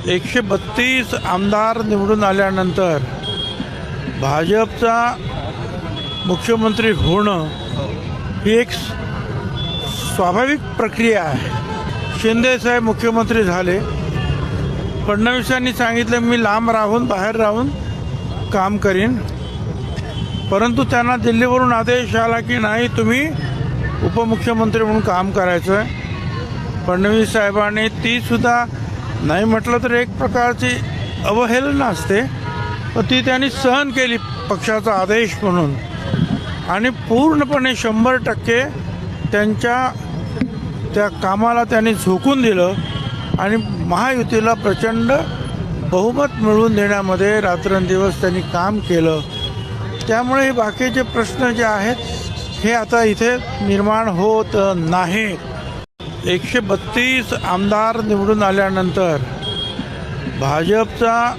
132 आमदार निवडून आल्यानंतर भाजपचा मुख्यमंत्री होणं ही एक स्वाभाविक प्रक्रिया आहे. शिंदे साहेब मुख्यमंत्री झाले. फडणवीसांनी सांगितलं मी लांब राहून बाहेर राहून काम करीन, परंतु त्यांना दिल्लीवरून आदेश आला की नाही तुम्ही उपमुख्यमंत्री म्हणून काम करायचं आहे. फडणवीस साहेबांनी तीसुद्धा नाही म्हटलं तर एक प्रकारची अवहेलना असते, पण ती त्यांनी सहन केली पक्षाचा आदेश म्हणून आणि पूर्णपणे 100% त्यांच्या त्या कामाला त्यांनी झोकून दिलं आणि महायुतीला प्रचंड बहुमत मिळवून देण्यामध्ये रात्रंदिवस त्यांनी काम केलं. त्यामुळे हे बाकीचे प्रश्न जे आहेत हे आता इथे निर्माण होत नाहीत. 132 आमदार निवडून आल्यानंतर भाजपचा